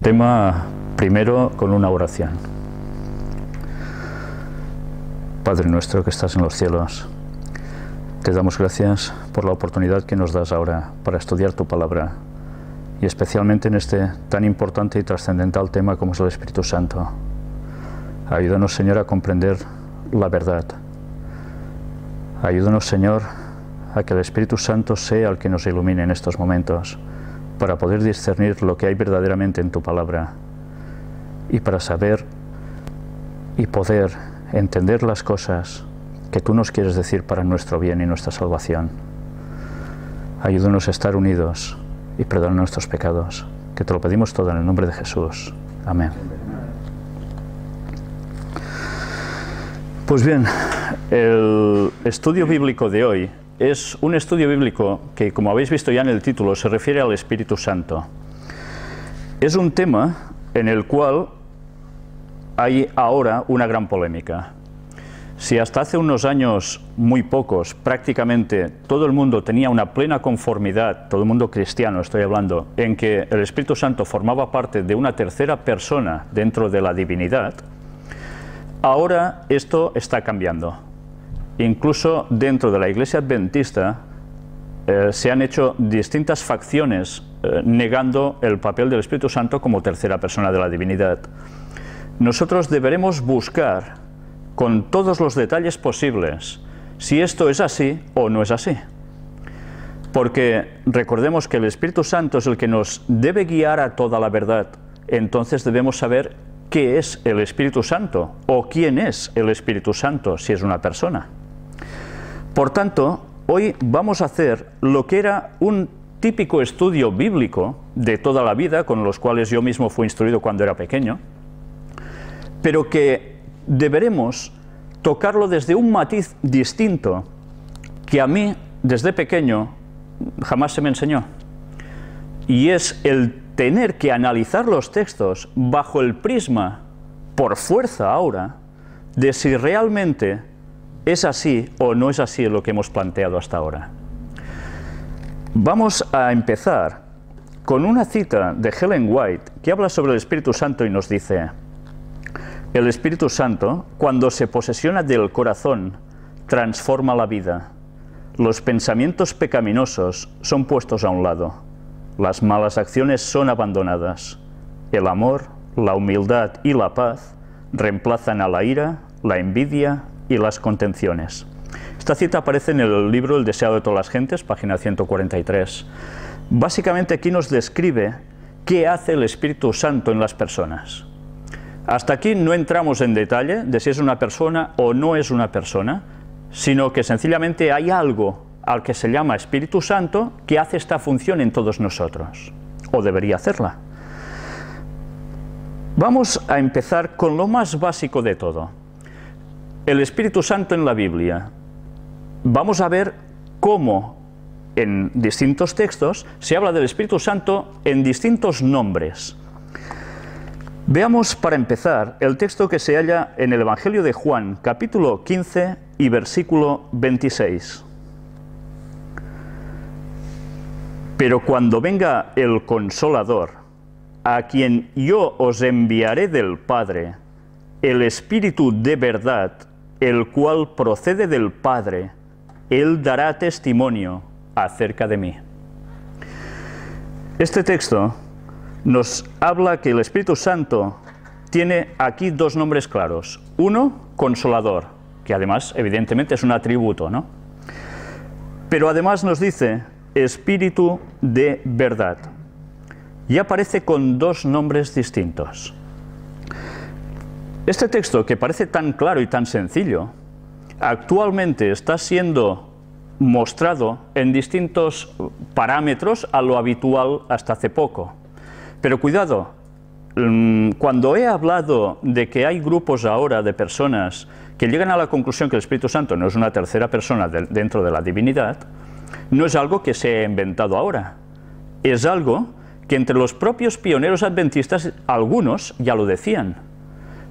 Tema primero con una oración. Padre nuestro que estás en los cielos, te damos gracias por la oportunidad que nos das ahora para estudiar tu palabra y especialmente en este tan importante y trascendental tema como es el Espíritu Santo. Ayúdanos, Señor, a comprender la verdad. Ayúdanos, Señor, a que el Espíritu Santo sea el que nos ilumine en estos momentos para poder discernir lo que hay verdaderamente en tu palabra y para saber y poder entender las cosas que tú nos quieres decir para nuestro bien y nuestra salvación. Ayúdanos a estar unidos y perdonar nuestros pecados, que te lo pedimos todo en el nombre de Jesús. Amén. Pues bien, el estudio bíblico de hoy es un estudio bíblico que, como habéis visto ya en el título, se refiere al Espíritu Santo. Es un tema en el cual hay ahora una gran polémica. Si hasta hace unos años muy pocos, prácticamente todo el mundo tenía una plena conformidad, todo el mundo cristiano estoy hablando, en que el Espíritu Santo formaba parte de una tercera persona dentro de la divinidad, ahora esto está cambiando. Incluso dentro de la Iglesia Adventista se han hecho distintas facciones negando el papel del Espíritu Santo como tercera persona de la divinidad. Nosotros deberemos buscar con todos los detalles posibles si esto es así o no es así. Porque recordemos que el Espíritu Santo es el que nos debe guiar a toda la verdad. Entonces debemos saber qué es el Espíritu Santo o quién es el Espíritu Santo si es una persona. Por tanto, hoy vamos a hacer lo que era un típico estudio bíblico de toda la vida, con los cuales yo mismo fui instruido cuando era pequeño, pero que deberemos tocarlo desde un matiz distinto que a mí, desde pequeño, jamás se me enseñó. Y es el tener que analizar los textos bajo el prisma, por fuerza ahora, de si realmente es así o no es así lo que hemos planteado hasta ahora. Vamos a empezar con una cita de Ellen White que habla sobre el Espíritu Santo y nos dice: el Espíritu Santo, cuando se posesiona del corazón, transforma la vida. Los pensamientos pecaminosos son puestos a un lado. Las malas acciones son abandonadas. El amor, la humildad y la paz reemplazan a la ira, la envidia y las contenciones. Esta cita aparece en el libro El deseo de todas las gentes, página 143. Básicamente aquí nos describe qué hace el Espíritu Santo en las personas. Hasta aquí no entramos en detalle de si es una persona o no es una persona, sino que sencillamente hay algo al que se llama Espíritu Santo que hace esta función en todos nosotros, o debería hacerla. Vamos a empezar con lo más básico de todo. El Espíritu Santo en la Biblia. Vamos a ver cómo en distintos textos se habla del Espíritu Santo en distintos nombres. Veamos para empezar el texto que se halla en el Evangelio de Juan, capítulo 15 y versículo 26. Pero cuando venga el Consolador, a quien yo os enviaré del Padre, el Espíritu de verdad, el cual procede del Padre, Él dará testimonio acerca de mí. Este texto nos habla que el Espíritu Santo tiene aquí dos nombres claros. Uno, Consolador, que además evidentemente es un atributo, ¿no? Pero además nos dice Espíritu de verdad. Y aparece con dos nombres distintos. Este texto, que parece tan claro y tan sencillo, actualmente está siendo mostrado en distintos parámetros a lo habitual hasta hace poco. Pero cuidado, cuando he hablado de que hay grupos ahora de personas que llegan a la conclusión que el Espíritu Santo no es una tercera persona dentro de la divinidad, no es algo que se ha inventado ahora, es algo que entre los propios pioneros adventistas algunos ya lo decían.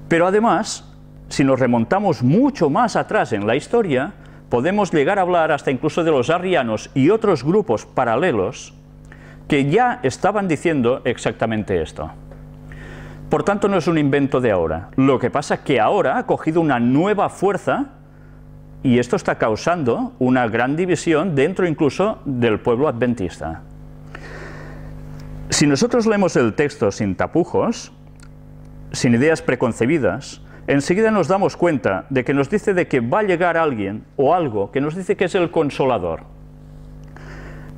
Pero además, si nos remontamos mucho más atrás en la historia, podemos llegar a hablar hasta incluso de los arrianos y otros grupos paralelos que ya estaban diciendo exactamente esto. Por tanto, no es un invento de ahora. Lo que pasa es que ahora ha cogido una nueva fuerza y esto está causando una gran división dentro incluso del pueblo adventista. Si nosotros leemos el texto sin tapujos, sin ideas preconcebidas, enseguida nos damos cuenta de que nos dice de que va a llegar alguien o algo que nos dice que es el Consolador.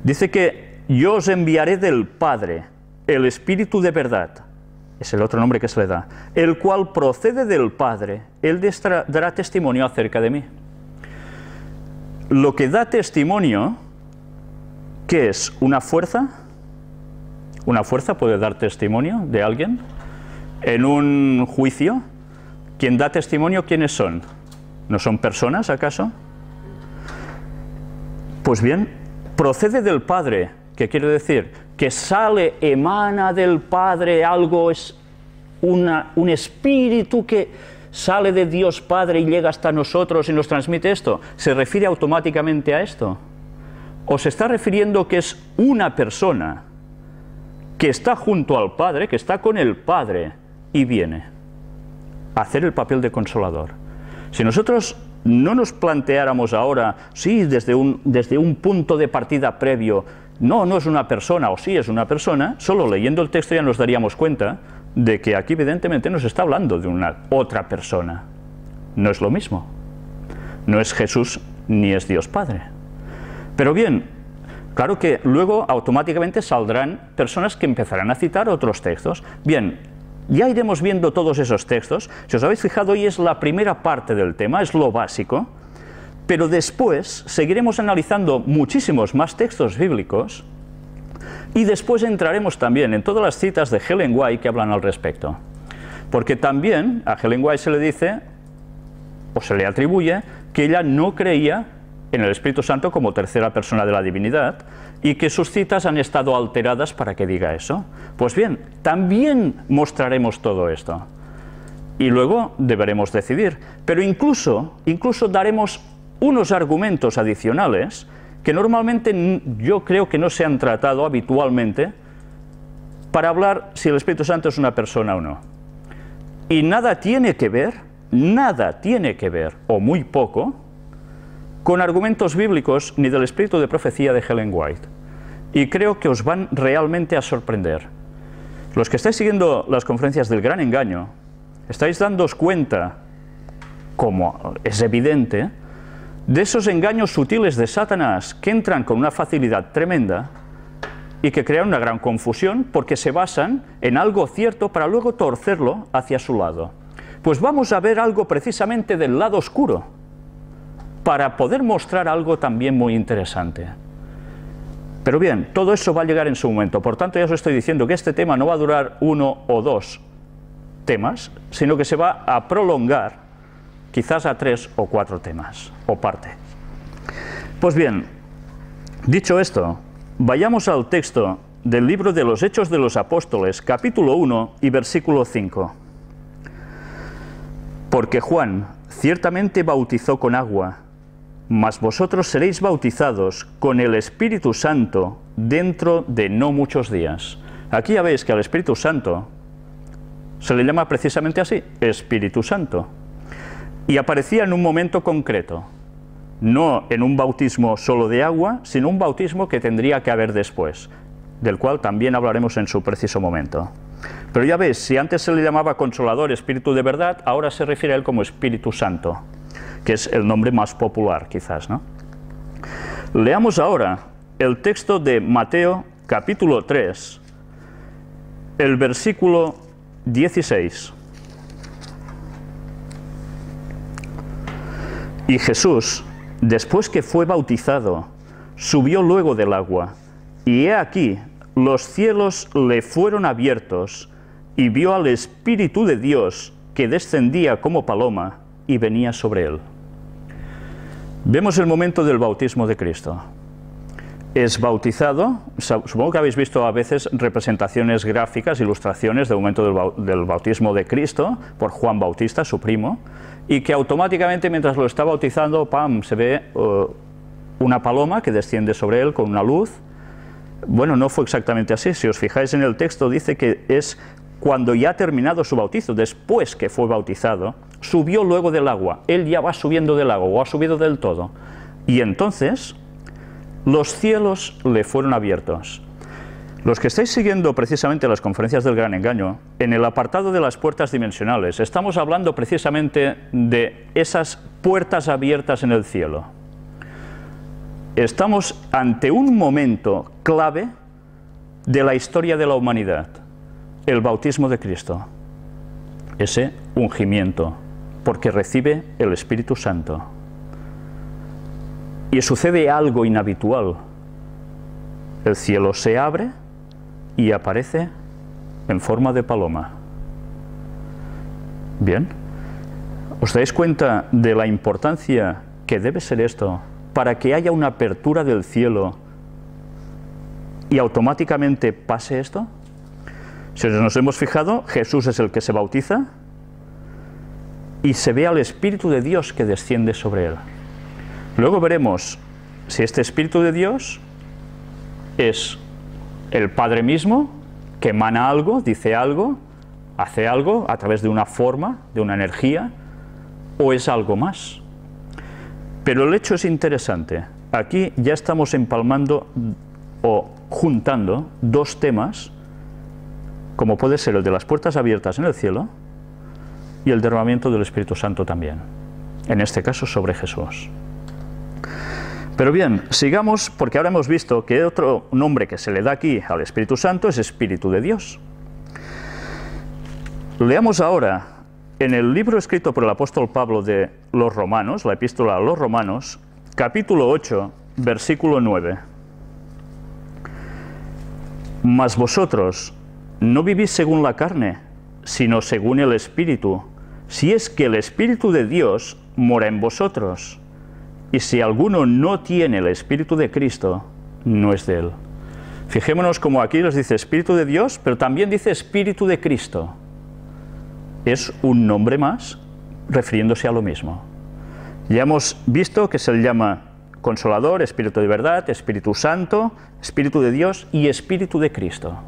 Dice que yo os enviaré del Padre, el Espíritu de verdad, es el otro nombre que se le da, el cual procede del Padre, él dará testimonio acerca de mí. Lo que da testimonio, ¿qué es? ¿Una fuerza? ¿Una fuerza puede dar testimonio de alguien? ¿En un juicio? ¿Quién da testimonio, quiénes son? ¿No son personas, acaso? Pues bien, procede del Padre, ¿qué quiere decir? Que sale, emana del Padre, algo es un espíritu que sale de Dios Padre y llega hasta nosotros y nos transmite esto. ¿Se refiere automáticamente a esto? ¿O se está refiriendo que es una persona que está junto al Padre, que está con el Padre y viene a hacer el papel de consolador? Si nosotros no nos planteáramos ahora, sí, desde un punto de partida previo, no es una persona, o sí es una persona, solo leyendo el texto ya nos daríamos cuenta de que aquí evidentemente nos está hablando de una otra persona. No es lo mismo. No es Jesús ni es Dios Padre. Pero bien, claro que luego automáticamente saldrán personas que empezarán a citar otros textos. Bien, ya iremos viendo todos esos textos. Si os habéis fijado, hoy es la primera parte del tema, es lo básico, pero después seguiremos analizando muchísimos más textos bíblicos y después entraremos también en todas las citas de Ellen White que hablan al respecto. Porque también a Ellen White se le dice, o se le atribuye, que ella no creía en el Espíritu Santo como tercera persona de la divinidad y que sus citas han estado alteradas para que diga eso. Pues bien, también mostraremos todo esto. Y luego deberemos decidir. Pero incluso daremos unos argumentos adicionales que normalmente yo creo que no se han tratado habitualmente para hablar si el Espíritu Santo es una persona o no. Y nada tiene que ver, o muy poco, con argumentos bíblicos ni del espíritu de profecía de Ellen White. Y creo que os van realmente a sorprender. Los que estáis siguiendo las conferencias del Gran Engaño, estáis dándoos cuenta, como es evidente, de esos engaños sutiles de Satanás que entran con una facilidad tremenda y que crean una gran confusión porque se basan en algo cierto para luego torcerlo hacia su lado. Pues vamos a ver algo precisamente del lado oscuro para poder mostrar algo también muy interesante. Pero bien, todo eso va a llegar en su momento. Por tanto, ya os estoy diciendo que este tema no va a durar 1 o 2 temas, sino que se va a prolongar quizás a 3 o 4 temas, o partes. Pues bien, dicho esto, vayamos al texto del libro de los Hechos de los Apóstoles, capítulo 1 y versículo 5. Porque Juan ciertamente bautizó con agua, mas vosotros seréis bautizados con el Espíritu Santo dentro de no muchos días. Aquí ya veis que al Espíritu Santo se le llama precisamente así, Espíritu Santo. Y aparecía en un momento concreto, no en un bautismo solo de agua, sino un bautismo que tendría que haber después, del cual también hablaremos en su preciso momento. Pero ya ves, si antes se le llamaba Consolador, Espíritu de verdad, ahora se refiere a él como Espíritu Santo, que es el nombre más popular quizás, ¿no? Leamos ahora el texto de Mateo capítulo 3, el versículo 16. Y Jesús, después que fue bautizado, subió luego del agua, y he aquí, los cielos le fueron abiertos, y vio al Espíritu de Dios que descendía como paloma y venía sobre él. Vemos el momento del bautismo de Cristo. Es bautizado, supongo que habéis visto a veces representaciones gráficas, ilustraciones del momento del bautismo de Cristo por Juan Bautista, su primo, y que automáticamente mientras lo está bautizando, ¡pam!, se ve una paloma que desciende sobre él con una luz. Bueno, no fue exactamente así. Si os fijáis en el texto, dice que es cuando ya ha terminado su bautizo, después que fue bautizado, subió luego del agua. Él ya va subiendo del agua, o ha subido del todo. Y entonces los cielos le fueron abiertos. Los que estáis siguiendo precisamente las conferencias del Gran Engaño, en el apartado de las puertas dimensionales, estamos hablando precisamente de esas puertas abiertas en el cielo. Estamos ante un momento clave de la historia de la humanidad, el bautismo de Cristo, ese ungimiento, porque recibe el Espíritu Santo. Y sucede algo inhabitual. El cielo se abre y aparece en forma de paloma. Bien, ¿os dais cuenta de la importancia que debe ser esto para que haya una apertura del cielo y automáticamente pase esto? Si nos hemos fijado, Jesús es el que se bautiza y se ve al Espíritu de Dios que desciende sobre él. Luego veremos si este Espíritu de Dios es el Padre mismo, que emana algo, dice algo, hace algo a través de una forma, de una energía, o es algo más. Pero el hecho es interesante. Aquí ya estamos empalmando o juntando dos temas, como puede ser el de las puertas abiertas en el cielo y el derramamiento del Espíritu Santo también, en este caso sobre Jesús. Pero bien, sigamos, porque ahora hemos visto que otro nombre que se le da aquí al Espíritu Santo es Espíritu de Dios. Leamos ahora en el libro escrito por el apóstol Pablo de los Romanos, la epístola a los Romanos, capítulo 8, versículo 9. Mas vosotros no vivís según la carne, sino según el Espíritu, si es que el Espíritu de Dios mora en vosotros. Y si alguno no tiene el Espíritu de Cristo, no es de él. Fijémonos como aquí les dice Espíritu de Dios, pero también dice Espíritu de Cristo. Es un nombre más, refiriéndose a lo mismo. Ya hemos visto que se le llama Consolador, Espíritu de verdad, Espíritu Santo, Espíritu de Dios y Espíritu de Cristo.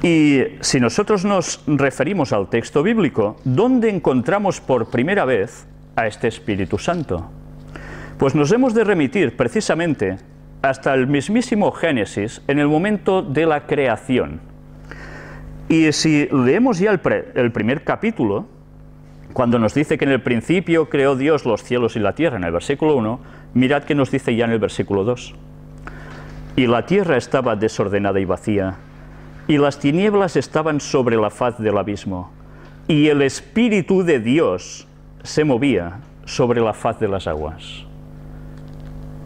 Y si nosotros nos referimos al texto bíblico, ¿dónde encontramos por primera vez a este Espíritu Santo? Pues nos hemos de remitir precisamente hasta el mismísimo Génesis, en el momento de la creación. Y si leemos ya el primer capítulo, cuando nos dice que en el principio creó Dios los cielos y la tierra, en el versículo 1, mirad que nos dice ya en el versículo 2. Y la tierra estaba desordenada y vacía, y las tinieblas estaban sobre la faz del abismo, y el Espíritu de Dios se movía sobre la faz de las aguas.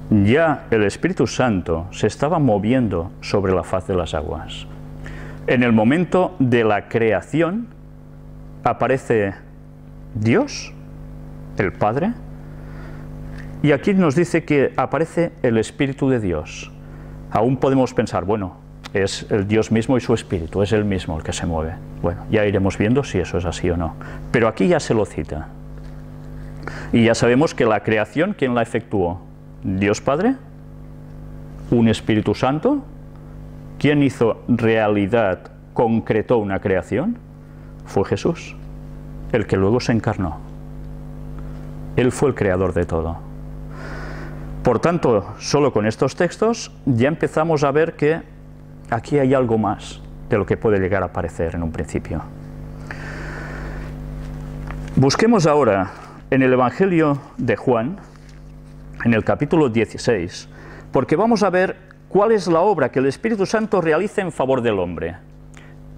Ya el Espíritu Santo se estaba moviendo sobre la faz de las aguas. En el momento de la creación aparece Dios, el Padre, y aquí nos dice que aparece el Espíritu de Dios. Aún podemos pensar, bueno, es el Dios mismo y su Espíritu, es el mismo el que se mueve. Bueno, ya iremos viendo si eso es así o no. Pero aquí ya se lo cita. Y ya sabemos que la creación, ¿quién la efectuó? Dios Padre, un Espíritu Santo. ¿Quién hizo realidad, concretó una creación? Fue Jesús, el que luego se encarnó. Él fue el creador de todo. Por tanto, solo con estos textos ya empezamos a ver que aquí hay algo más de lo que puede llegar a parecer en un principio. Busquemos ahora en el Evangelio de Juan, en el capítulo 16, porque vamos a ver cuál es la obra que el Espíritu Santo realiza en favor del hombre.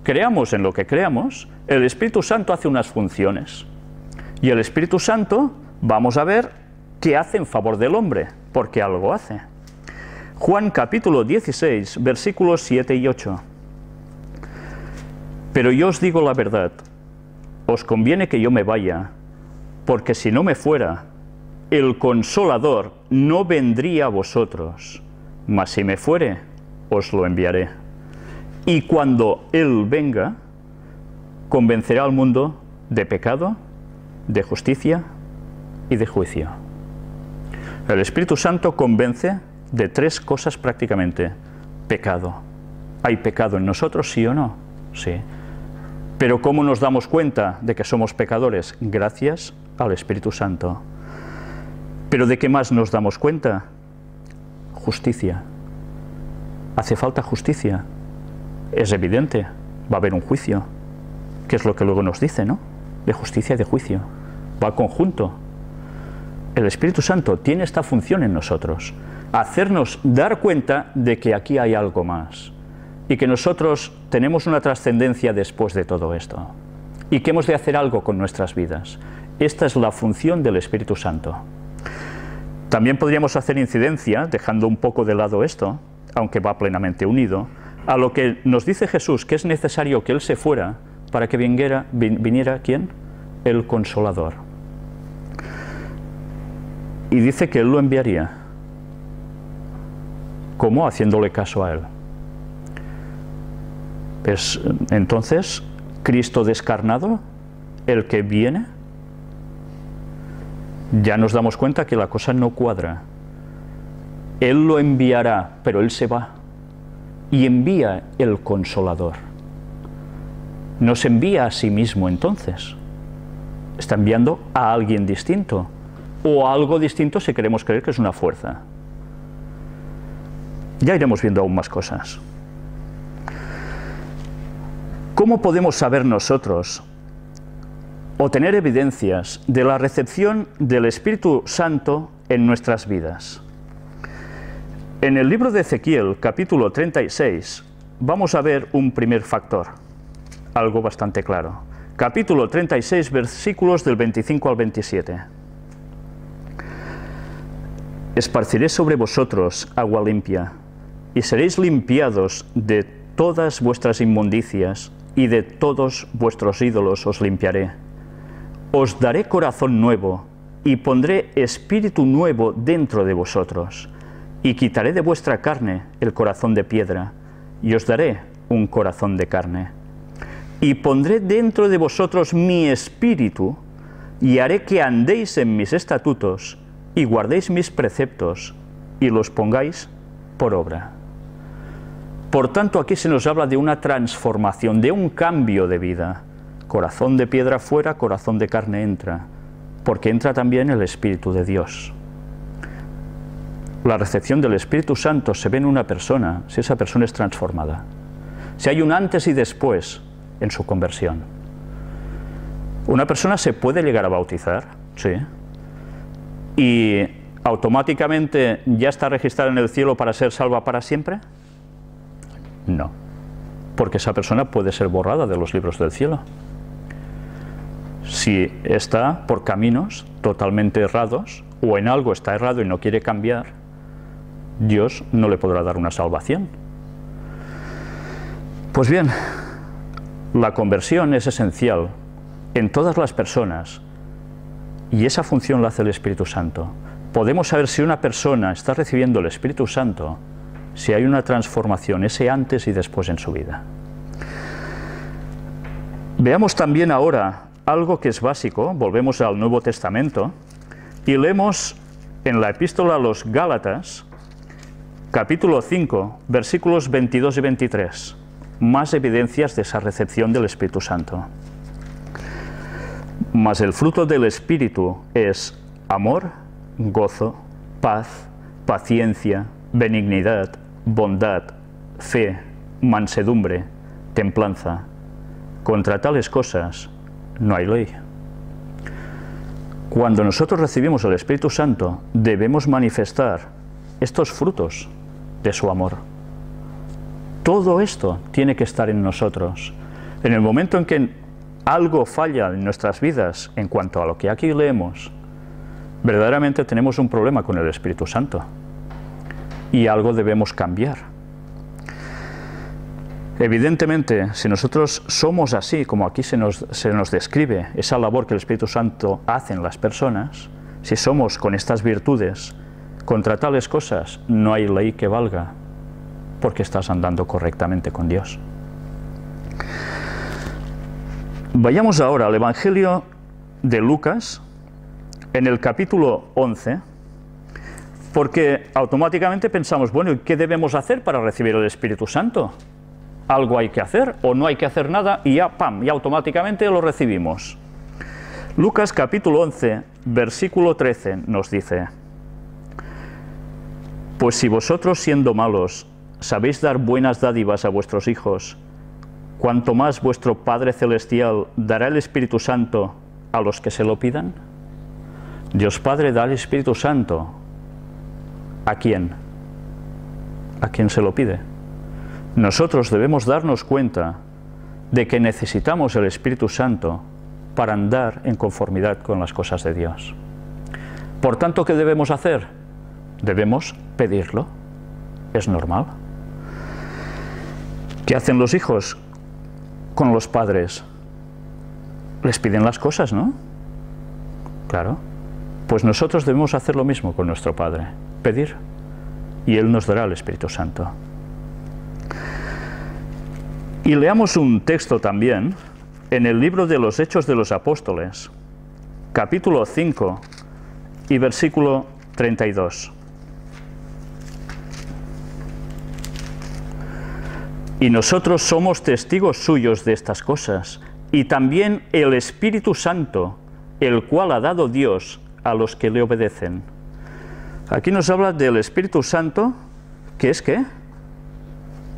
Creamos en lo que creamos, el Espíritu Santo hace unas funciones. Y el Espíritu Santo, vamos a ver qué hace en favor del hombre, porque algo hace. Juan capítulo 16, versículos 7 y 8. Pero yo os digo la verdad, os conviene que yo me vaya, porque si no me fuera, el Consolador no vendría a vosotros, mas si me fuere, os lo enviaré. Y cuando Él venga, convencerá al mundo de pecado, de justicia y de juicio. El Espíritu Santo convence de tres cosas prácticamente. Pecado. ¿Hay pecado en nosotros, sí o no? sí. Pero ¿cómo nos damos cuenta de que somos pecadores? Gracias al Espíritu Santo. ¿Pero de qué más nos damos cuenta? Justicia. Hace falta justicia. Es evidente, va a haber un juicio, que es lo que luego nos dice, ¿no? De justicia y de juicio. Va conjunto. El Espíritu Santo tiene esta función en nosotros, hacernos dar cuenta de que aquí hay algo más y que nosotros tenemos una trascendencia después de todo esto y que hemos de hacer algo con nuestras vidas. Esta es la función del Espíritu Santo. También podríamos hacer incidencia, dejando un poco de lado esto, aunque va plenamente unido, a lo que nos dice Jesús, que es necesario que Él se fuera para que viniera ¿quién? El Consolador. Y dice que Él lo enviaría. ¿Cómo? Haciéndole caso a Él. ¿Es entonces Cristo descarnado el que viene? Ya nos damos cuenta que la cosa no cuadra. Él lo enviará, pero Él se va y envía el Consolador. No se envía a sí mismo entonces. Está enviando a alguien distinto, o a algo distinto si queremos creer que es una fuerza. Ya iremos viendo aún más cosas. ¿Cómo podemos saber nosotros o tener evidencias de la recepción del Espíritu Santo en nuestras vidas? En el libro de Ezequiel, capítulo 36, vamos a ver un primer factor, algo bastante claro. Capítulo 36, versículos del 25 al 27. Esparciré sobre vosotros agua limpia, y seréis limpiados de todas vuestras inmundicias, y de todos vuestros ídolos os limpiaré. Os daré corazón nuevo, y pondré espíritu nuevo dentro de vosotros, y quitaré de vuestra carne el corazón de piedra, y os daré un corazón de carne. Y pondré dentro de vosotros mi espíritu, y haré que andéis en mis estatutos, y guardéis mis preceptos, y los pongáis por obra. Por tanto, aquí se nos habla de una transformación, de un cambio de vida. Corazón de piedra fuera, corazón de carne entra, porque entra también el Espíritu de Dios. La recepción del Espíritu Santo se ve en una persona, si esa persona es transformada. Si hay un antes y después en su conversión. Una persona se puede llegar a bautizar, sí, y automáticamente ya está registrada en el cielo para ser salva para siempre. No, porque esa persona puede ser borrada de los libros del cielo. Si está por caminos totalmente errados, o en algo está errado y no quiere cambiar, Dios no le podrá dar una salvación. Pues bien, la conversión es esencial en todas las personas, y esa función la hace el Espíritu Santo. Podemos saber si una persona está recibiendo el Espíritu Santo, si hay una transformación, ese antes y después en su vida. Veamos también ahora algo que es básico, volvemos al Nuevo Testamento, y leemos en la Epístola a los Gálatas, capítulo 5, versículos 22 y 23, más evidencias de esa recepción del Espíritu Santo. Mas el fruto del Espíritu es amor, gozo, paz, paciencia, benignidad, bondad, fe, mansedumbre, templanza. Contra tales cosas no hay ley. Cuando nosotros recibimos el Espíritu Santo, debemos manifestar estos frutos de su amor. Todo esto tiene que estar en nosotros. En el momento en que algo falla en nuestras vidas en cuanto a lo que aquí leemos, verdaderamente tenemos un problema con el Espíritu Santo y algo debemos cambiar. Evidentemente, si nosotros somos así, como aquí se nos describe esa labor que el Espíritu Santo hace en las personas, si somos con estas virtudes, contra tales cosas no hay ley que valga, porque estás andando correctamente con Dios. Vayamos ahora al Evangelio de Lucas, en el capítulo 11, porque automáticamente pensamos, bueno, ¿y qué debemos hacer para recibir el Espíritu Santo? algo hay que hacer o no hay que hacer nada y ya, ¡pam!, y automáticamente lo recibimos. Lucas capítulo 11, versículo 13 nos dice: pues si vosotros siendo malos sabéis dar buenas dádivas a vuestros hijos, cuanto más vuestro Padre Celestial dará el Espíritu Santo a los que se lo pidan. Dios Padre da el Espíritu Santo. ¿A quién? ¿A quién se lo pide? Nosotros debemos darnos cuenta de que necesitamos el Espíritu Santo para andar en conformidad con las cosas de Dios. Por tanto, ¿qué debemos hacer? Debemos pedirlo. Es normal. ¿Qué hacen los hijos con los padres? Les piden las cosas, ¿no? Claro. Pues nosotros debemos hacer lo mismo con nuestro Padre. Pedir. Y Él nos dará el Espíritu Santo. Y leamos un texto también en el libro de los Hechos de los Apóstoles, capítulo 5 y versículo 32. Y nosotros somos testigos suyos de estas cosas, y también el Espíritu Santo, el cual ha dado Dios a los que le obedecen. Aquí nos habla del Espíritu Santo, que es ¿qué?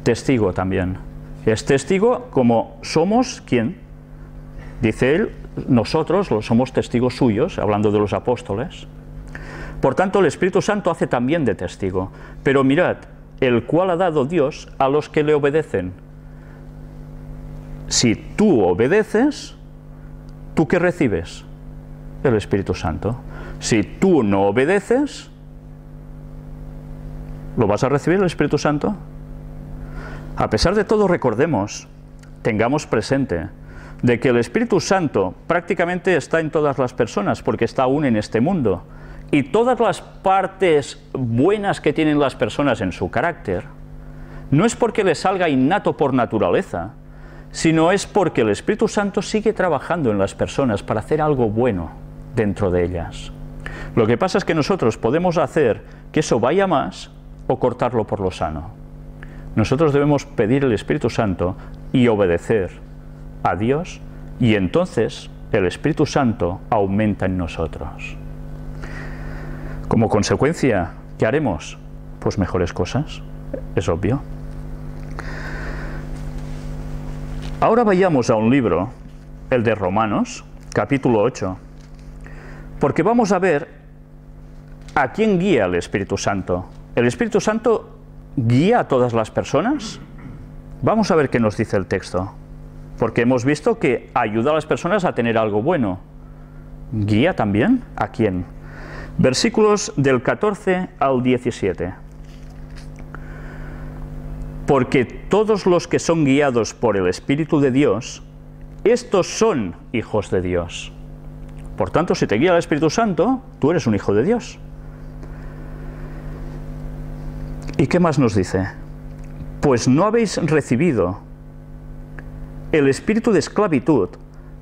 Testigo también. Es testigo como somos, ¿quién? Dice él, nosotros lo somos testigos suyos, hablando de los apóstoles. Por tanto, el Espíritu Santo hace también de testigo. Pero mirad, el cual ha dado Dios a los que le obedecen. Si tú obedeces, ¿tú qué recibes? El Espíritu Santo. Si tú no obedeces, ¿lo vas a recibir el Espíritu Santo? A pesar de todo, recordemos, tengamos presente, de que el Espíritu Santo prácticamente está en todas las personas, porque está aún en este mundo. Y todas las partes buenas que tienen las personas en su carácter, no es porque les salga innato por naturaleza, sino es porque el Espíritu Santo sigue trabajando en las personas para hacer algo bueno dentro de ellas. Lo que pasa es que nosotros podemos hacer que eso vaya más o cortarlo por lo sano. Nosotros debemos pedir el Espíritu Santo y obedecer a Dios, y entonces el Espíritu Santo aumenta en nosotros. Como consecuencia, ¿qué haremos? Pues mejores cosas, es obvio. Ahora vayamos a un libro, el de Romanos, capítulo 8, porque vamos a ver a quién guía el Espíritu Santo. ¿El Espíritu Santo guía a todas las personas? Vamos a ver qué nos dice el texto, porque hemos visto que ayuda a las personas a tener algo bueno. ¿Guía también? ¿A quién? Versículos del 14 al 17. Porque todos los que son guiados por el Espíritu de Dios, estos son hijos de Dios. Por tanto, si te guía el Espíritu Santo, tú eres un hijo de Dios. ¿Y qué más nos dice? Pues no habéis recibido el espíritu de esclavitud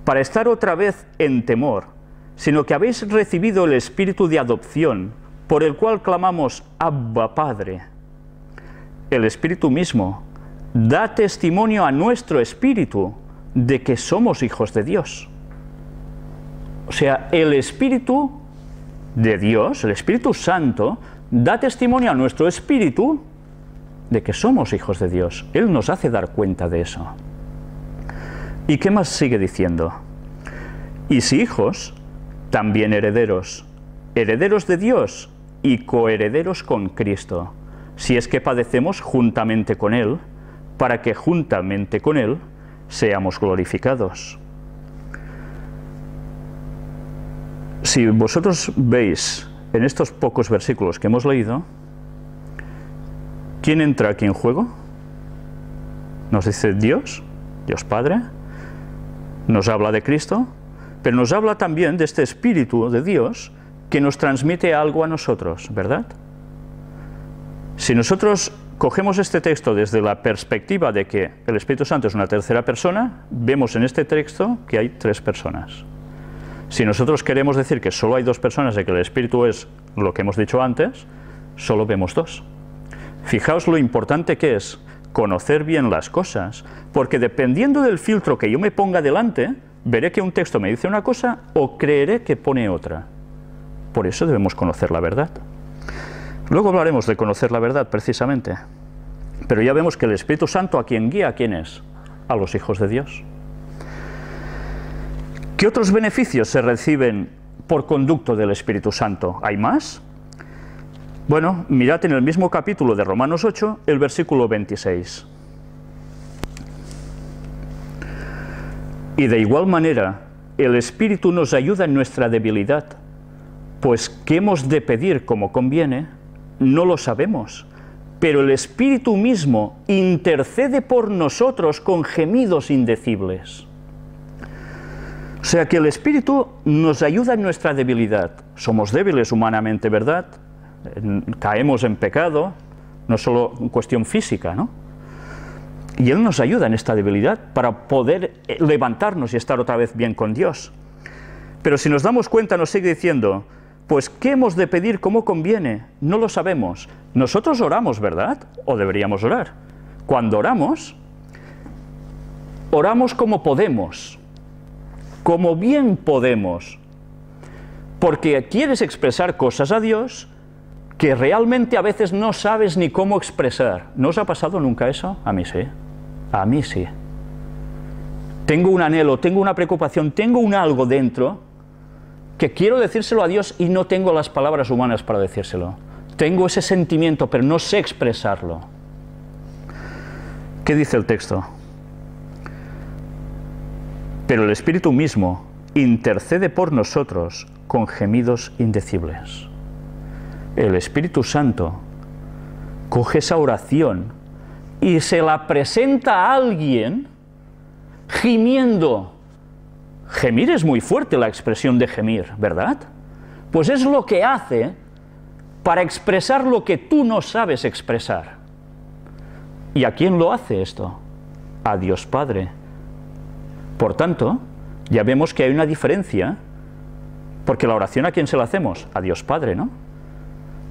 para estar otra vez en temor, sino que habéis recibido el espíritu de adopción, por el cual clamamos, Abba, Padre. El Espíritu mismo da testimonio a nuestro espíritu de que somos hijos de Dios. O sea, el Espíritu de Dios, el Espíritu Santo, da testimonio a nuestro espíritu de que somos hijos de Dios. Él nos hace dar cuenta de eso. ¿Y qué más sigue diciendo? Y si hijos, también herederos, herederos de Dios y coherederos con Cristo, si es que padecemos juntamente con Él, para que juntamente con Él seamos glorificados. Si vosotros veis en estos pocos versículos que hemos leído, ¿quién entra aquí en juego? Nos dice Dios, Dios Padre, nos habla de Cristo, pero nos habla también de este Espíritu de Dios que nos transmite algo a nosotros, ¿verdad? Si nosotros cogemos este texto desde la perspectiva de que el Espíritu Santo es una tercera persona, vemos en este texto que hay tres personas. Si nosotros queremos decir que solo hay dos personas y que el Espíritu es lo que hemos dicho antes, solo vemos dos. Fijaos lo importante que es conocer bien las cosas, porque dependiendo del filtro que yo me ponga delante, veré que un texto me dice una cosa o creeré que pone otra. Por eso debemos conocer la verdad. Luego hablaremos de conocer la verdad, precisamente. Pero ya vemos que el Espíritu Santo a quien guía, ¿a quién es? A los hijos de Dios. ¿Qué otros beneficios se reciben por conducto del Espíritu Santo? ¿Hay más? Bueno, mirad en el mismo capítulo de Romanos 8, el versículo 26. Y de igual manera, el Espíritu nos ayuda en nuestra debilidad, pues ¿qué hemos de pedir como conviene? No lo sabemos, pero el Espíritu mismo intercede por nosotros con gemidos indecibles. O sea que el Espíritu nos ayuda en nuestra debilidad. Somos débiles humanamente, ¿verdad? Caemos en pecado, no solo en cuestión física, ¿no? Y Él nos ayuda en esta debilidad para poder levantarnos y estar otra vez bien con Dios. Pero si nos damos cuenta, nos sigue diciendo, pues ¿qué hemos de pedir como conviene? No lo sabemos. Nosotros oramos, ¿verdad? O deberíamos orar. Cuando oramos, oramos como podemos, como bien podemos, porque quieres expresar cosas a Dios que realmente a veces no sabes ni cómo expresar. ¿No os ha pasado nunca eso? A mí sí. A mí sí. Tengo un anhelo, tengo una preocupación, tengo un algo dentro que quiero decírselo a Dios y no tengo las palabras humanas para decírselo. Tengo ese sentimiento, pero no sé expresarlo. ¿Qué dice el texto? Pero el Espíritu mismo intercede por nosotros con gemidos indecibles. El Espíritu Santo coge esa oración y se la presenta a alguien gimiendo. Gemir es muy fuerte, la expresión de gemir, ¿verdad? Pues es lo que hace para expresar lo que tú no sabes expresar. ¿Y a quién lo hace esto? A Dios Padre. Por tanto, ya vemos que hay una diferencia, porque la oración ¿a quién se la hacemos? A Dios Padre, ¿no?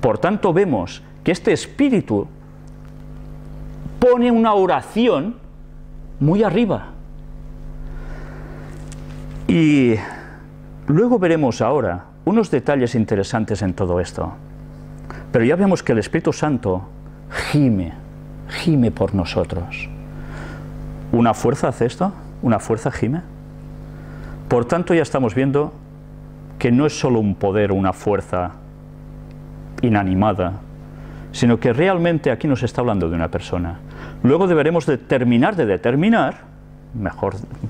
Por tanto, vemos que este Espíritu pone una oración muy arriba. Y luego veremos ahora unos detalles interesantes en todo esto. Pero ya vemos que el Espíritu Santo gime por nosotros. ¿Una fuerza hace esto? ¿Una fuerza gime? Por tanto, ya estamos viendo que no es solo un poder o una fuerza inanimada, sino que realmente aquí nos está hablando de una persona. Luego deberemos determinar,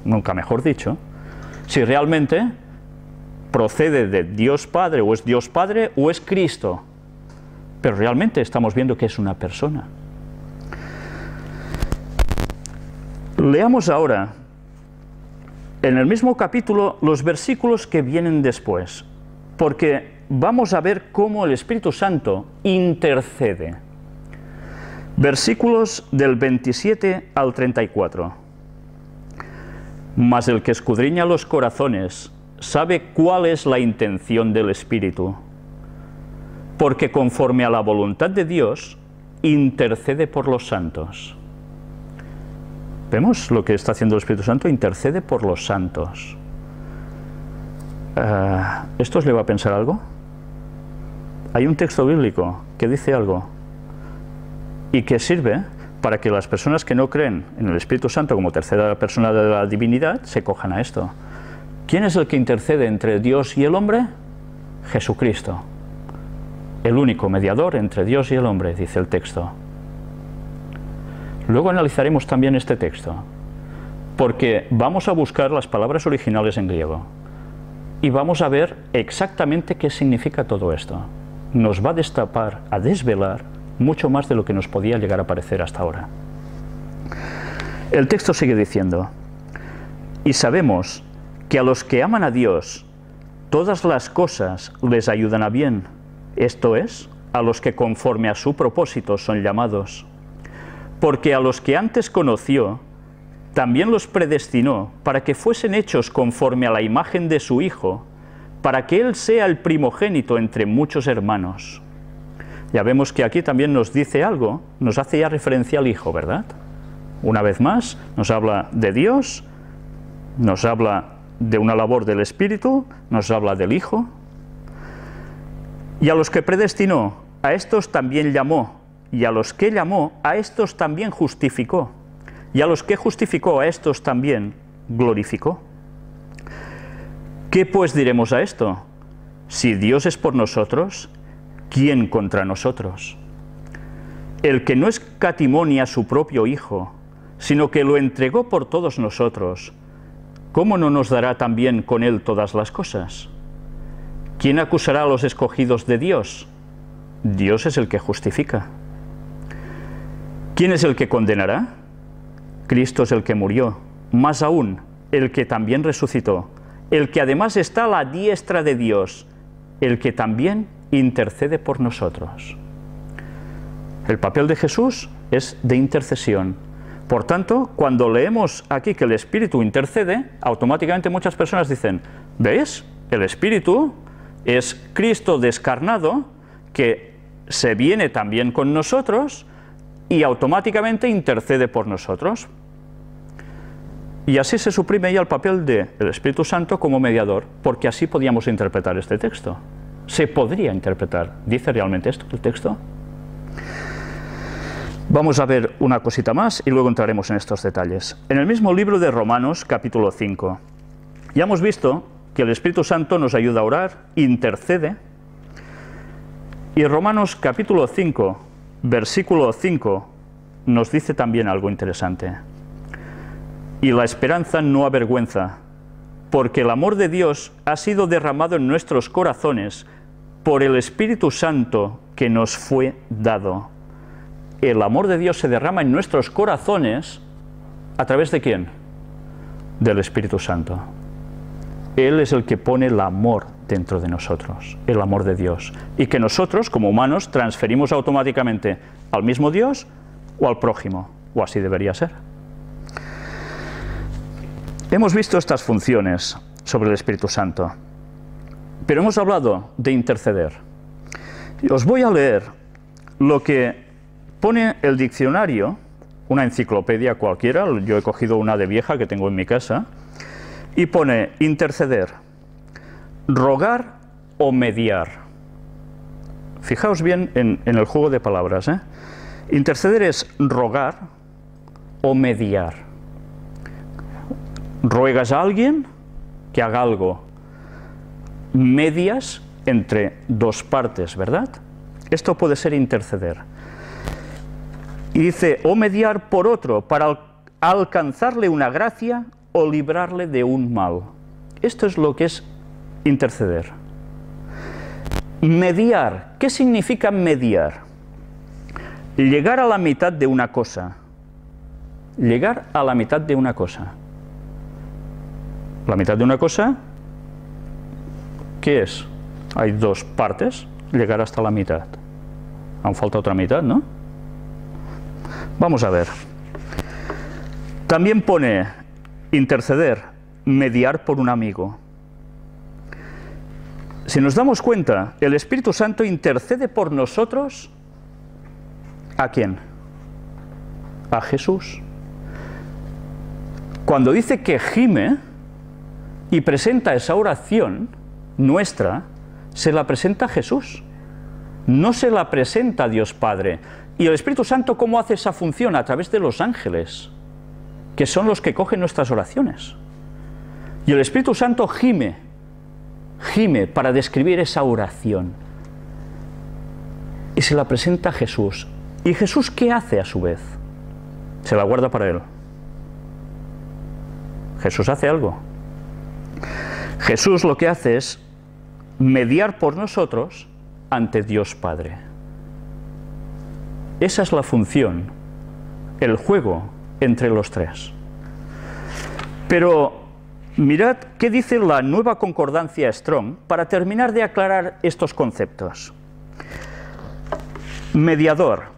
nunca mejor dicho, si realmente procede de Dios Padre o es Cristo. Pero realmente estamos viendo que es una persona. Leamos ahora, en el mismo capítulo, los versículos que vienen después, porque vamos a ver cómo el Espíritu Santo intercede. Versículos del 27 al 34. Mas el que escudriña los corazones sabe cuál es la intención del Espíritu, porque conforme a la voluntad de Dios, intercede por los santos. ¿Vemos lo que está haciendo el Espíritu Santo? Intercede por los santos. ¿Esto os lleva a pensar algo? Hay un texto bíblico que dice algo y que sirve para que las personas que no creen en el Espíritu Santo como tercera persona de la divinidad se cojan a esto. ¿Quién es el que intercede entre Dios y el hombre? Jesucristo. El único mediador entre Dios y el hombre, dice el texto. Luego analizaremos también este texto, porque vamos a buscar las palabras originales en griego y vamos a ver exactamente qué significa todo esto. Nos va a destapar, a desvelar mucho más de lo que nos podía llegar a parecer hasta ahora. El texto sigue diciendo: y sabemos que a los que aman a Dios, todas las cosas les ayudan a bien, esto es, a los que conforme a su propósito son llamados. Porque a los que antes conoció, también los predestinó para que fuesen hechos conforme a la imagen de su Hijo, para que Él sea el primogénito entre muchos hermanos. Ya vemos que aquí también nos dice algo, nos hace ya referencia al Hijo, ¿verdad? Una vez más, nos habla de Dios, nos habla de una labor del Espíritu, nos habla del Hijo. Y a los que predestinó, a estos también llamó, y a los que llamó, a estos también justificó, y a los que justificó, a estos también glorificó. ¿Qué pues diremos a esto? Si Dios es por nosotros, ¿quién contra nosotros? El que no escatimó ni a su propio Hijo, sino que lo entregó por todos nosotros, ¿cómo no nos dará también con Él todas las cosas? ¿Quién acusará a los escogidos de Dios? Dios es el que justifica. ¿Quién es el que condenará? Cristo es el que murió, más aún, el que también resucitó, el que además está a la diestra de Dios, el que también intercede por nosotros. El papel de Jesús es de intercesión. Por tanto, cuando leemos aquí que el Espíritu intercede, automáticamente muchas personas dicen, ¿ves? El Espíritu es Cristo descarnado, que se viene también con nosotros y automáticamente intercede por nosotros. Y así se suprime ya el papel del Espíritu Santo como mediador, porque así podíamos interpretar este texto. Se podría interpretar. ¿Dice realmente esto el texto? Vamos a ver una cosita más y luego entraremos en estos detalles. En el mismo libro de Romanos, capítulo 5, ya hemos visto que el Espíritu Santo nos ayuda a orar, intercede, y Romanos capítulo 5, versículo 5, nos dice también algo interesante. Y la esperanza no avergüenza, porque el amor de Dios ha sido derramado en nuestros corazones por el Espíritu Santo que nos fue dado. El amor de Dios se derrama en nuestros corazones, ¿a través de quién? Del Espíritu Santo. Él es el que pone el amor dentro de nosotros, el amor de Dios. Y que nosotros, como humanos, transferimos automáticamente al mismo Dios o al prójimo, o así debería ser. Hemos visto estas funciones sobre el Espíritu Santo, pero hemos hablado de interceder. Os voy a leer lo que pone el diccionario, una enciclopedia cualquiera, yo he cogido una de vieja que tengo en mi casa, y pone interceder, rogar o mediar. Fijaos bien en el juego de palabras, ¿eh? Interceder es rogar o mediar. Ruegas a alguien que haga algo, medias entre dos partes, ¿verdad? Esto puede ser interceder. Y dice, o mediar por otro, para alcanzarle una gracia o librarle de un mal. Esto es lo que es interceder. Mediar. ¿Qué significa mediar? Llegar a la mitad de una cosa. Llegar a la mitad de una cosa. La mitad de una cosa, ¿qué es? Hay dos partes, llegar hasta la mitad. Aún falta otra mitad, ¿no? Vamos a ver. También pone interceder, mediar por un amigo. Si nos damos cuenta, el Espíritu Santo intercede por nosotros, ¿a quién? A Jesús. Cuando dice que gime y presenta esa oración nuestra, se la presenta a Jesús. No se la presenta a Dios Padre. ¿Y el Espíritu Santo cómo hace esa función? A través de los ángeles, que son los que cogen nuestras oraciones. Y el Espíritu Santo gime para describir esa oración. Y se la presenta a Jesús. ¿Y Jesús qué hace a su vez? Se la guarda para él. Jesús hace algo. Jesús lo que hace es mediar por nosotros ante Dios Padre. Esa es la función, el juego entre los tres. Pero mirad qué dice la Nueva Concordancia Strong para terminar de aclarar estos conceptos. Mediador.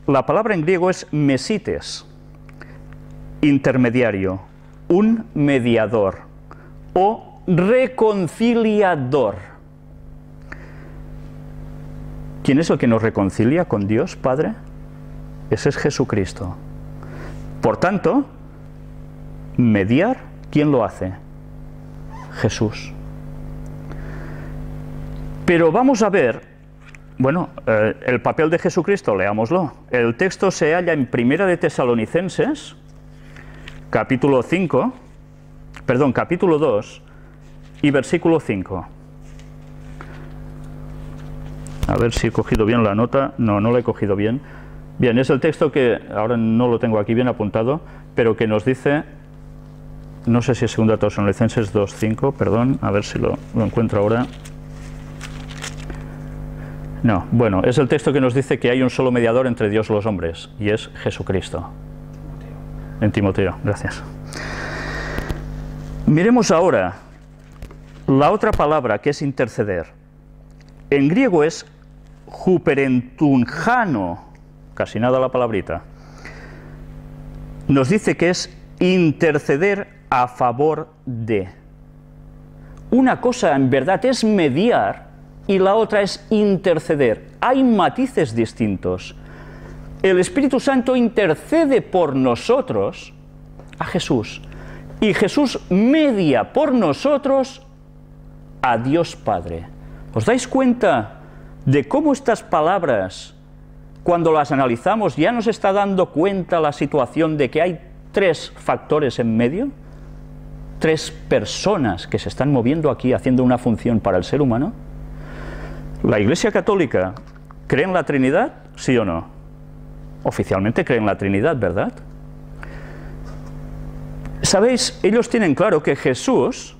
La palabra en griego es mesites, intermediario, un mediador o reconciliador. ¿Quién es el que nos reconcilia con Dios Padre? Ese es Jesucristo. Por tanto, mediar, ¿quién lo hace? Jesús. Pero vamos a ver, bueno, el papel de Jesucristo, leámoslo. El texto se halla en Primera de Tesalonicenses, capítulo 2 y versículo 5. A ver si he cogido bien la nota. No, no la he cogido bien. Bien, es el texto que, ahora no lo tengo aquí bien apuntado, pero que nos dice, no sé si es 2 Tesalonicenses 2:5, perdón, a ver si lo encuentro ahora. No, bueno, es el texto que nos dice que hay un solo mediador entre Dios y los hombres, y es Jesucristo. En Timoteo, gracias. Miremos ahora la otra palabra, que es interceder. En griego es huperentunjano, casi nada la palabrita. Nos dice que es interceder a favor de. Una cosa en verdad es mediar y la otra es interceder. Hay matices distintos. El Espíritu Santo intercede por nosotros a Jesús y Jesús media por nosotros a Dios Padre. ¿Os dais cuenta de cómo estas palabras, cuando las analizamos, ya nos está dando cuenta la situación de que hay tres factores en medio? Tres personas que se están moviendo aquí haciendo una función para el ser humano. ¿La Iglesia Católica cree en la Trinidad? ¿Sí o no? Oficialmente cree en la Trinidad, ¿verdad? ¿Sabéis? Ellos tienen claro que Jesús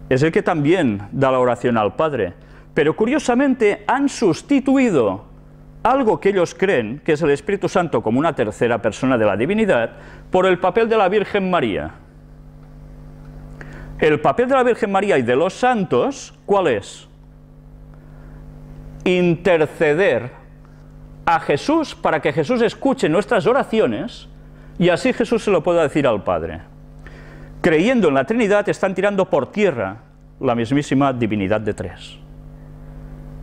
es el que también da la oración al Padre, pero curiosamente han sustituido algo que ellos creen, que es el Espíritu Santo como una tercera persona de la divinidad, por el papel de la Virgen María. El papel de la Virgen María y de los santos, ¿cuál es? Interceder a Jesús para que Jesús escuche nuestras oraciones y así Jesús se lo pueda decir al Padre. Creyendo en la Trinidad están tirando por tierra la mismísima divinidad de tres.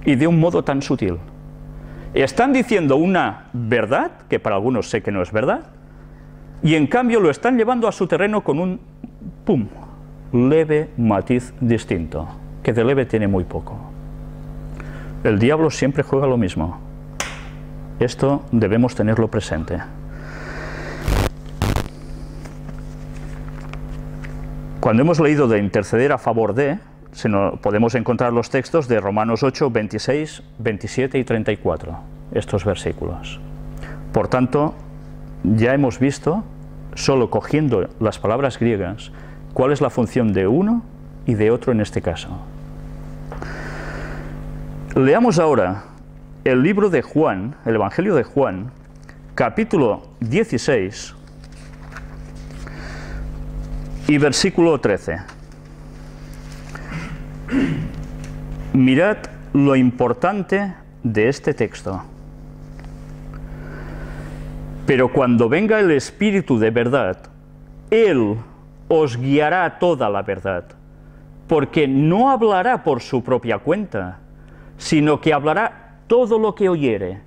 Y de un modo tan sutil. Están diciendo una verdad, que para algunos sé que no es verdad, y en cambio lo están llevando a su terreno con un leve matiz distinto, que de leve tiene muy poco. El diablo siempre juega lo mismo. Esto debemos tenerlo presente. Cuando hemos leído de interceder a favor de, podemos encontrar los textos de Romanos 8, 26, 27 y 34, estos versículos. Por tanto, ya hemos visto, solo cogiendo las palabras griegas, cuál es la función de uno y de otro en este caso. Leamos ahora el libro de Juan, el Evangelio de Juan, capítulo 16 y versículo 13. Mirad lo importante de este texto. Pero cuando venga el Espíritu de verdad, Él os guiará a toda la verdad, porque no hablará por su propia cuenta, sino que hablará todo lo que oyere,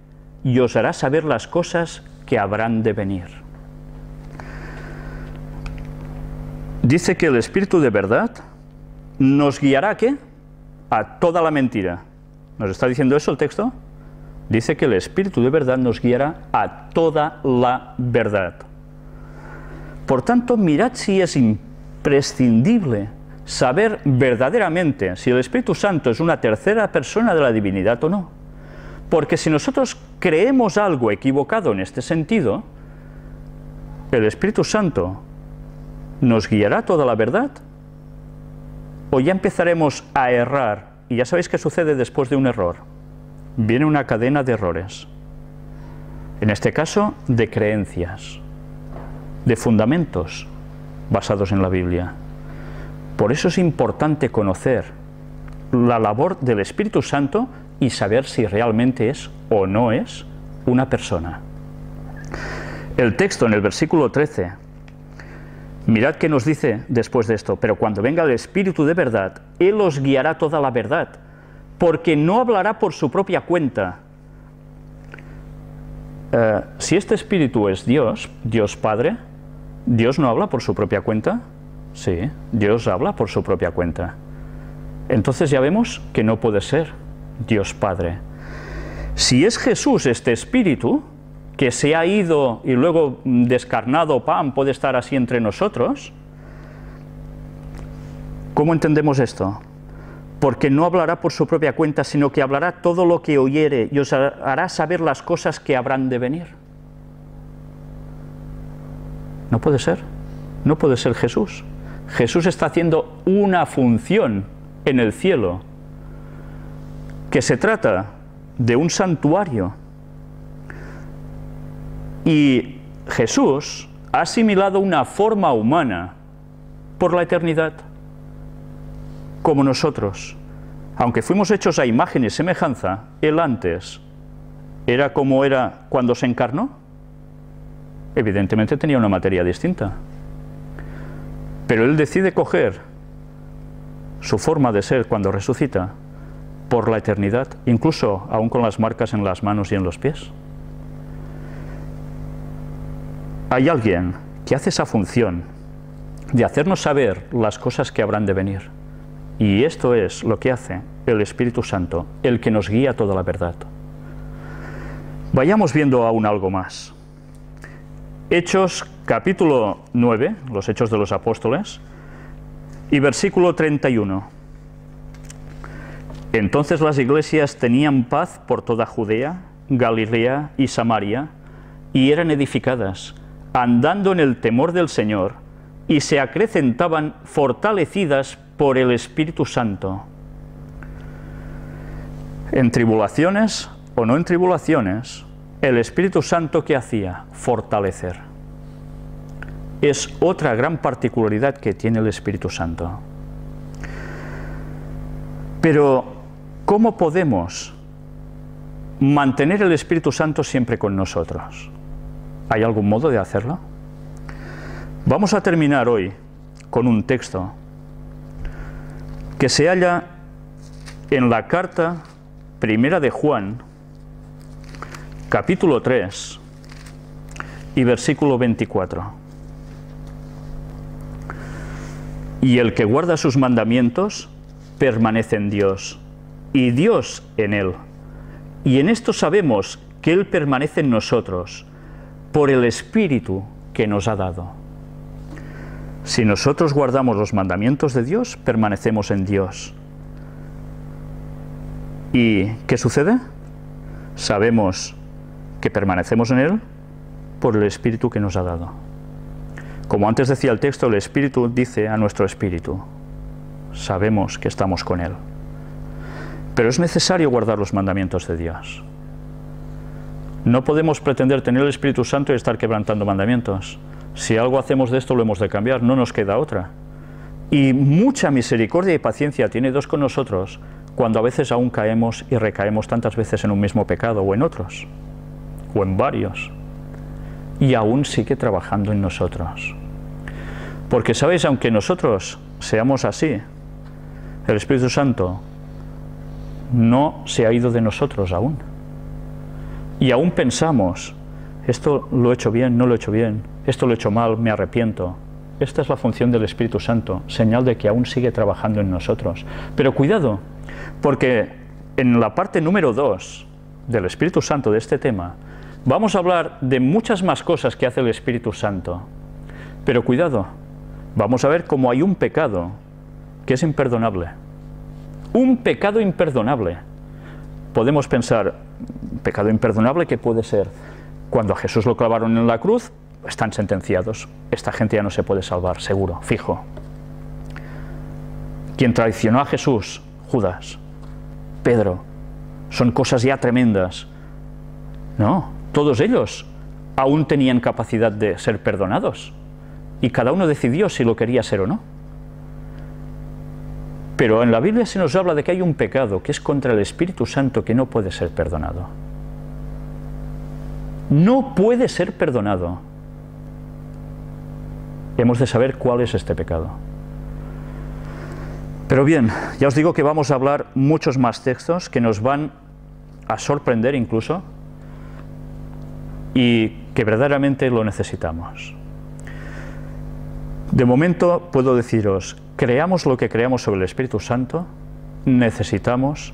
y os hará saber las cosas que habrán de venir. Dice que el Espíritu de verdad nos guiará, ¿qué? A toda la mentira. ¿Nos está diciendo eso el texto? Dice que el Espíritu de verdad nos guiará a toda la verdad. Por tanto, mirad si es imprescindible saber verdaderamente si el Espíritu Santo es una tercera persona de la divinidad o no. Porque si nosotros creemos algo equivocado en este sentido, el Espíritu Santo nos guiará a toda la verdad. O ya empezaremos a errar, y ya sabéis qué sucede después de un error. Viene una cadena de errores. En este caso, de creencias, de fundamentos basados en la Biblia. Por eso es importante conocer la labor del Espíritu Santo y saber si realmente es o no es una persona. El texto en el versículo 13, mirad qué nos dice después de esto: pero cuando venga el Espíritu de verdad, Él os guiará toda la verdad, porque no hablará por su propia cuenta, si este espíritu es Dios, Dios Padre, ¿Dios no habla por su propia cuenta? Sí, Dios habla por su propia cuenta. Entonces ya vemos que no puede ser Dios Padre. Si es Jesús este espíritu, que se ha ido y luego descarnado, puede estar así entre nosotros, ¿cómo entendemos esto? Porque no hablará por su propia cuenta, sino que hablará todo lo que oyere y os hará saber las cosas que habrán de venir. No puede ser, no puede ser Jesús. Jesús está haciendo una función en el cielo, que se trata de un santuario. Y Jesús ha asimilado una forma humana por la eternidad, como nosotros. Aunque fuimos hechos a imagen y semejanza, Él antes era como era cuando se encarnó. Evidentemente tenía una materia distinta. Pero Él decide coger su forma de ser cuando resucita por la eternidad, incluso aún con las marcas en las manos y en los pies. Hay alguien que hace esa función de hacernos saber las cosas que habrán de venir. Y esto es lo que hace el Espíritu Santo, el que nos guía a toda la verdad. Vayamos viendo aún algo más. Hechos capítulo 9, los Hechos de los Apóstoles, y versículo 31. Entonces las iglesias tenían paz por toda Judea, Galilea y Samaria, y eran edificadas, andando en el temor del Señor, y se acrecentaban fortalecidas por el Espíritu Santo. En tribulaciones o no en tribulaciones, el Espíritu Santo, ¿qué hacía? Fortalecer. Es otra gran particularidad que tiene el Espíritu Santo. Pero, ¿cómo podemos mantener el Espíritu Santo siempre con nosotros? ¿Hay algún modo de hacerlo? Vamos a terminar hoy con un texto que se halla en la carta primera de Juan, capítulo 3 y versículo 24. Y el que guarda sus mandamientos permanece en Dios, y Dios en él. Y en esto sabemos que Él permanece en nosotros, por el Espíritu que nos ha dado. Si nosotros guardamos los mandamientos de Dios, permanecemos en Dios. ¿Y qué sucede? Sabemos que permanecemos en Él por el Espíritu que nos ha dado. Como antes decía el texto, el Espíritu dice a nuestro espíritu, sabemos que estamos con Él. Pero es necesario guardar los mandamientos de Dios. No podemos pretender tener el Espíritu Santo y estar quebrantando mandamientos. Si algo hacemos de esto, lo hemos de cambiar, no nos queda otra. Y mucha misericordia y paciencia tiene Dios con nosotros cuando a veces aún caemos y recaemos tantas veces en un mismo pecado o en otros, o en varios. Y aún sigue trabajando en nosotros. Porque, ¿sabéis? Aunque nosotros seamos así, el Espíritu Santo no se ha ido de nosotros aún. Y aún pensamos, esto lo he hecho bien, no lo he hecho bien, esto lo he hecho mal, me arrepiento. Esta es la función del Espíritu Santo, señal de que aún sigue trabajando en nosotros. Pero cuidado, porque en la parte número 2 del Espíritu Santo de este tema, vamos a hablar de muchas más cosas que hace el Espíritu Santo. Pero cuidado, vamos a ver cómo hay un pecado que es imperdonable. Un pecado imperdonable. Podemos pensar, pecado imperdonable, ¿qué puede ser? Cuando a Jesús lo clavaron en la cruz, están sentenciados. Esta gente ya no se puede salvar, seguro, fijo. Quien traicionó a Jesús, Judas, Pedro, son cosas ya tremendas. No, todos ellos aún tenían capacidad de ser perdonados. Y cada uno decidió si lo quería ser o no. Pero en la Biblia se nos habla de que hay un pecado que es contra el Espíritu Santo que no puede ser perdonado. No puede ser perdonado. Hemos de saber cuál es este pecado. Pero bien, ya os digo que vamos a hablar muchos más textos que nos van a sorprender incluso, y que verdaderamente lo necesitamos. De momento puedo deciros, creamos lo que creamos sobre el Espíritu Santo, necesitamos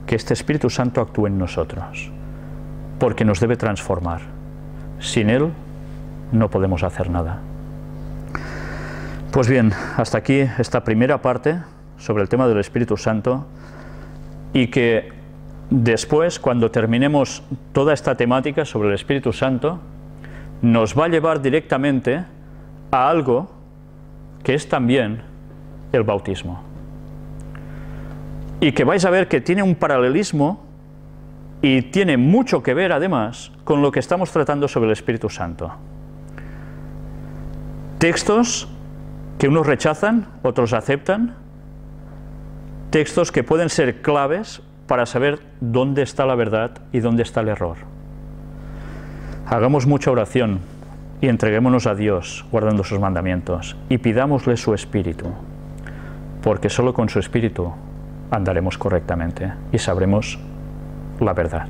que este Espíritu Santo actúe en nosotros, porque nos debe transformar. Sin Él no podemos hacer nada. Pues bien, hasta aquí esta primera parte sobre el tema del Espíritu Santo, y que después, cuando terminemos toda esta temática sobre el Espíritu Santo, nos va a llevar directamente a algo que es también el bautismo. Y que vais a ver que tiene un paralelismo y tiene mucho que ver, además, con lo que estamos tratando sobre el Espíritu Santo. Textos que unos rechazan, otros aceptan, textos que pueden ser claves para saber dónde está la verdad y dónde está el error. Hagamos mucha oración y entreguémonos a Dios guardando sus mandamientos y pidámosle su Espíritu, porque solo con su Espíritu andaremos correctamente y sabremos la verdad.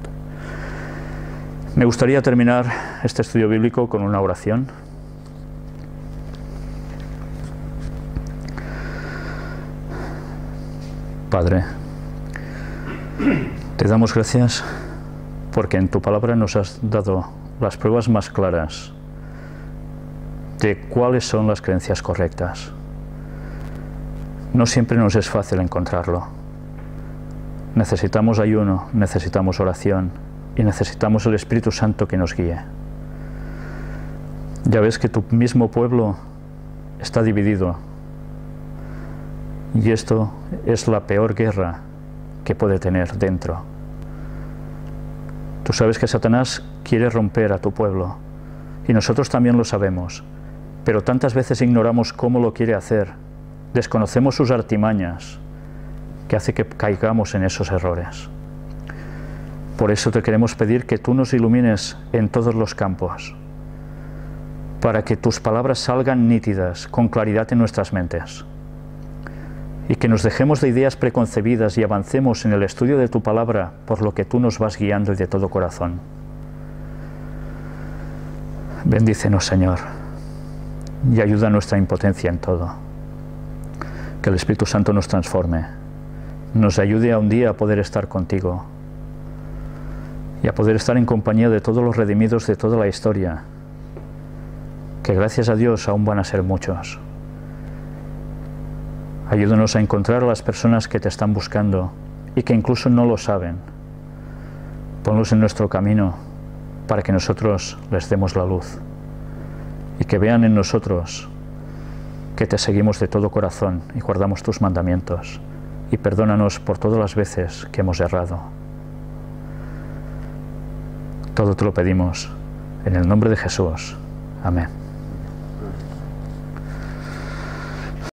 Me gustaría terminar este estudio bíblico con una oración. Padre, te damos gracias porque en tu palabra nos has dado las pruebas más claras de cuáles son las creencias correctas. No siempre nos es fácil encontrarlo. Necesitamos ayuno, necesitamos oración y necesitamos el Espíritu Santo que nos guíe. Ya ves que tu mismo pueblo está dividido. Y esto es la peor guerra que puede tener dentro. Tú sabes que Satanás quiere romper a tu pueblo, y nosotros también lo sabemos, pero tantas veces ignoramos cómo lo quiere hacer, desconocemos sus artimañas, que hace que caigamos en esos errores. Por eso te queremos pedir que tú nos ilumines en todos los campos, para que tus palabras salgan nítidas, con claridad en nuestras mentes, y que nos dejemos de ideas preconcebidas y avancemos en el estudio de tu palabra por lo que tú nos vas guiando y de todo corazón. Bendícenos, Señor, y ayuda a nuestra impotencia en todo. Que el Espíritu Santo nos transforme, nos ayude a un día a poder estar contigo y a poder estar en compañía de todos los redimidos de toda la historia, que gracias a Dios aún van a ser muchos. Ayúdanos a encontrar a las personas que te están buscando y que incluso no lo saben. Ponlos en nuestro camino para que nosotros les demos la luz y que vean en nosotros que te seguimos de todo corazón y guardamos tus mandamientos, y perdónanos por todas las veces que hemos errado. Todo te lo pedimos en el nombre de Jesús. Amén.